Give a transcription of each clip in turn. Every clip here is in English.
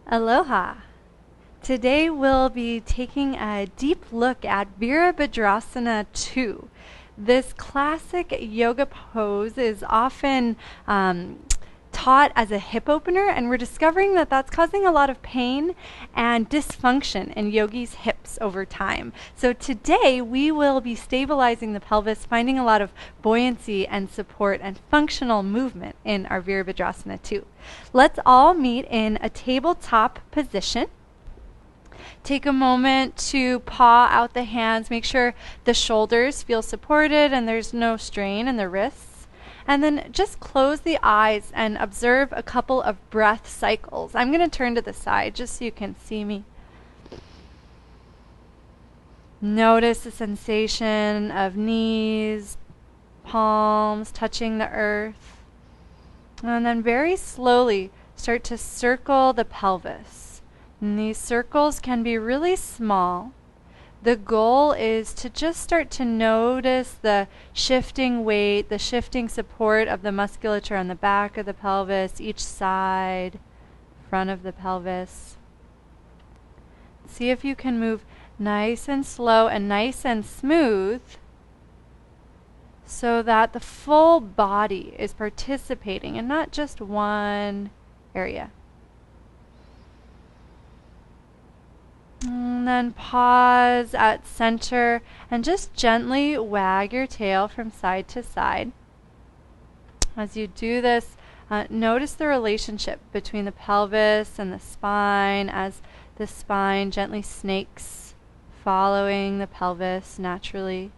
Aloha! Today we'll be taking a deep look at Virabhadrasana 2. This classic yoga pose is often taught as a hip opener, and we're discovering that that's causing a lot of pain and dysfunction in yogis' hips over time. So today we will be stabilizing the pelvis, finding a lot of buoyancy and support and functional movement in our Virabhadrasana 2. Let's all meet in a tabletop position. Take a moment to paw out the hands. Make sure the shoulders feel supported and there's no strain in the wrists. And then just close the eyes and observe a couple of breath cycles. I'm going to turn to the side just so you can see me. Notice the sensation of knees, palms touching the earth. And then very slowly start to circle the pelvis. And these circles can be really small. The goal is to just start to notice the shifting weight, the shifting support of the musculature on the back of the pelvis, each side, front of the pelvis. See if you can move nice and slow and nice and smooth so that the full body is participating and not just one area. And then pause at center and just gently wag your tail from side to side. As you do this, notice the relationship between the pelvis and the spine as the spine gently snakes, following the pelvis naturally.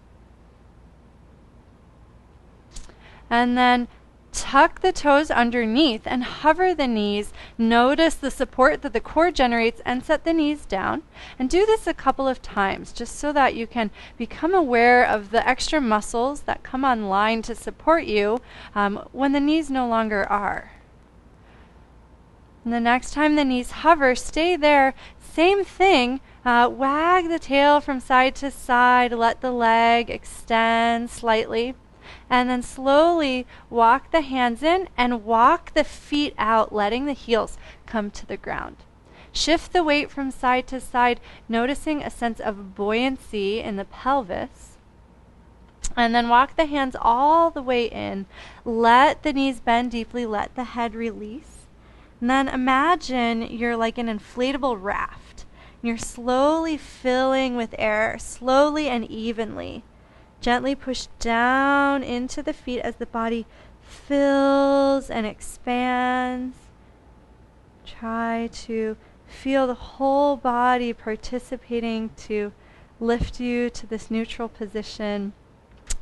And then tuck the toes underneath and hover the knees. Notice the support that the core generates and set the knees down. And do this a couple of times just so that you can become aware of the extra muscles that come online to support you when the knees no longer are. And the next time the knees hover, stay there. Same thing. Wag the tail from side to side. Let the leg extend slightly. And then slowly walk the hands in and walk the feet out, letting the heels come to the ground. Shift the weight from side to side, noticing a sense of buoyancy in the pelvis. And then walk the hands all the way in. Let the knees bend deeply, let the head release. And then imagine you're like an inflatable raft. You're slowly filling with air, slowly and evenly. Gently push down into the feet as the body fills and expands. Try to feel the whole body participating to lift you to this neutral position.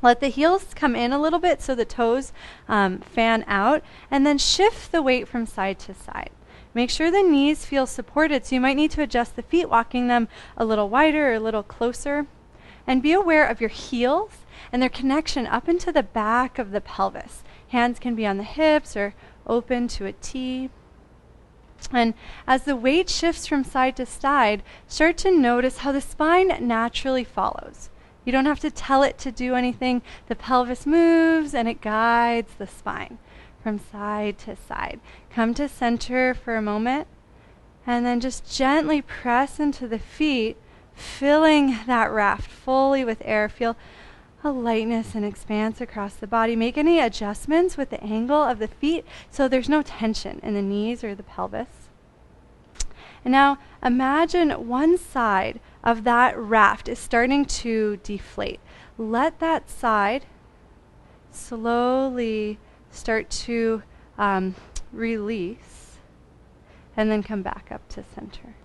Let the heels come in a little bit so the toes fan out, and then shift the weight from side to side. Make sure the knees feel supported, so you might need to adjust the feet, walking them a little wider or a little closer. And be aware of your heels and their connection up into the back of the pelvis. Hands can be on the hips or open to a T. And as the weight shifts from side to side, start to notice how the spine naturally follows. You don't have to tell it to do anything. The pelvis moves and it guides the spine from side to side. Come to center for a moment and then just gently press into the feet, filling that raft fully with air. Feel a lightness and expanse across the body. Make any adjustments with the angle of the feet so there's no tension in the knees or the pelvis. And now imagine one side of that raft is starting to deflate. Let that side slowly start to release and then come back up to center.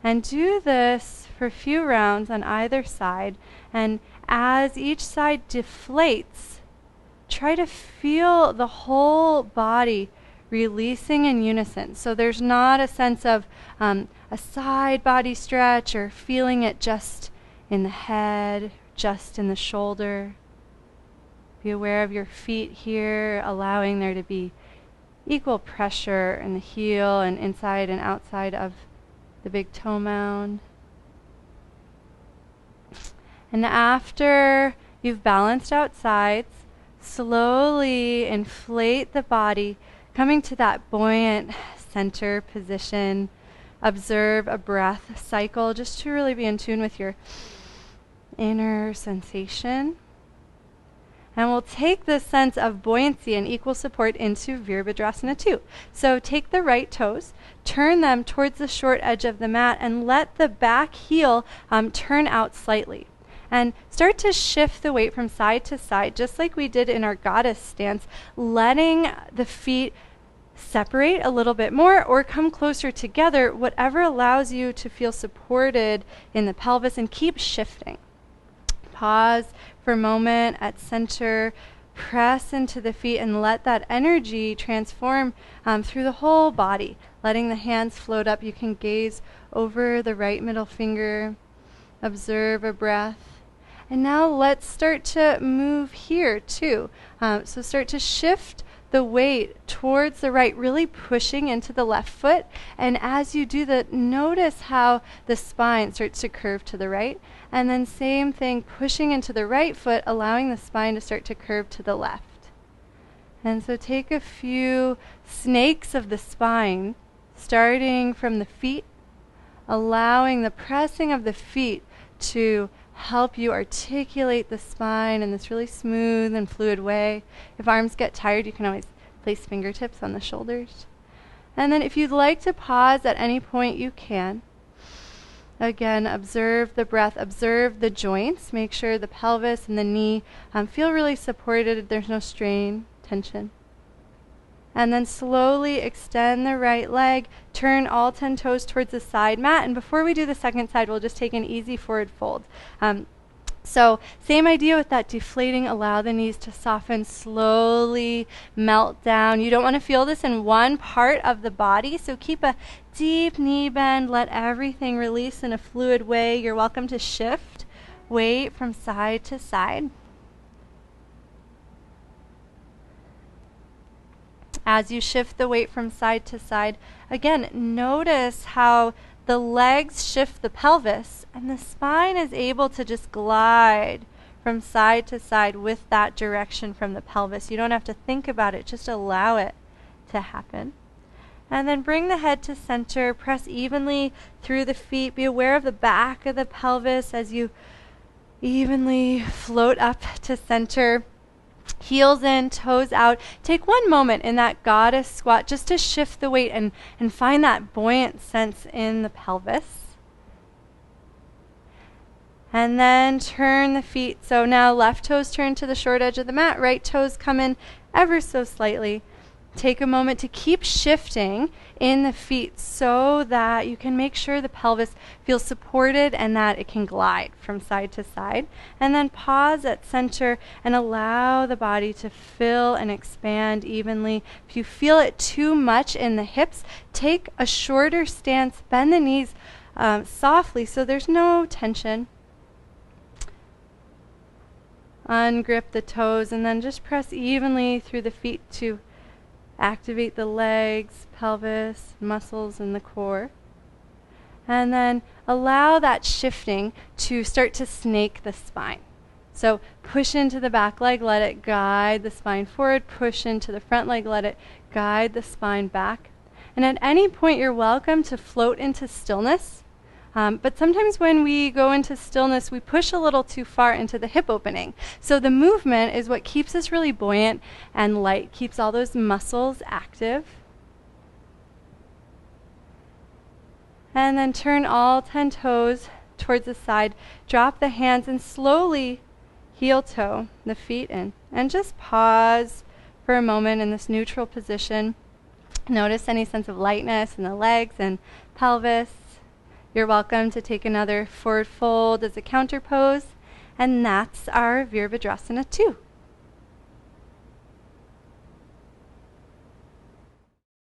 And do this for a few rounds on either side. And as each side deflates, try to feel the whole body releasing in unison. So there's not a sense of a side body stretch or feeling it just in the head, just in the shoulder. Be aware of your feet here, allowing there to be equal pressure in the heel and inside and outside of the big toe mound. And after you've balanced out sides, slowly inflate the body, coming to that buoyant center position observe a breath cycle just to really be in tune with your inner sensation. And we'll take this sense of buoyancy and equal support into Virabhadrasana 2. So take the right toes, turn them towards the short edge of the mat, and let the back heel turn out slightly. And start to shift the weight from side to side, just like we did in our goddess stance, letting the feet separate a little bit more or come closer together, whatever allows you to feel supported in the pelvis, and keep shifting. Pause for a moment at center, press into the feet, and let that energy transform through the whole body, letting the hands float up. You can gaze over the right middle finger, observe a breath. And now let's start to move here too. So start to shift the weight towards the right, really pushing into the left foot. And as you do that, notice how the spine starts to curve to the right. And then same thing, pushing into the right foot, allowing the spine to start to curve to the left. And so take a few snakes of the spine, starting from the feet, allowing the pressing of the feet to help you articulate the spine in this really smooth and fluid way. If arms get tired, you can always place fingertips on the shoulders. And then if you'd like to pause at any point, you can. Again, observe the breath, observe the joints. Make sure the pelvis and the knee feel really supported. There's no strain, tension. And then slowly extend the right leg, turn all 10 toes towards the side mat. And before we do the second side, we'll just take an easy forward fold. So same idea with that deflating, allow the knees to soften, slowly melt down. You don't want to feel this in one part of the body, so keep a deep knee bend, let everything release in a fluid way. You're welcome to shift weight from side to side. As you shift the weight from side to side, again, notice how the legs shift the pelvis and the spine is able to just glide from side to side with that direction from the pelvis. You don't have to think about it, just allow it to happen. And then bring the head to center, press evenly through the feet. Be aware of the back of the pelvis as you evenly float up to center. Heels in, toes out. Take one moment in that goddess squat just to shift the weight and find that buoyant sense in the pelvis. And then turn the feet. So now left toes turn to the short edge of the mat, right toes come in ever so slightly. Take a moment to keep shifting in the feet so that you can make sure the pelvis feels supported and that it can glide from side to side. And then pause at center and allow the body to fill and expand evenly. If you feel it too much in the hips, take a shorter stance, bend the knees softly so there's no tension. Ungrip the toes and then just press evenly through the feet to activate the legs, pelvis, muscles, and the core. And then allow that shifting to start to snake the spine. So push into the back leg, let it guide the spine forward. Push into the front leg, let it guide the spine back. And at any point, you're welcome to float into stillness. But sometimes when we go into stillness, we push a little too far into the hip opening. So the movement is what keeps us really buoyant and light, keeps all those muscles active. And then turn all 10 toes towards the side. Drop the hands and slowly heel toe the feet in. And just pause for a moment in this neutral position. Notice any sense of lightness in the legs and pelvis. You're welcome to take another forward fold as a counter pose, and that's our Virabhadrasana 2.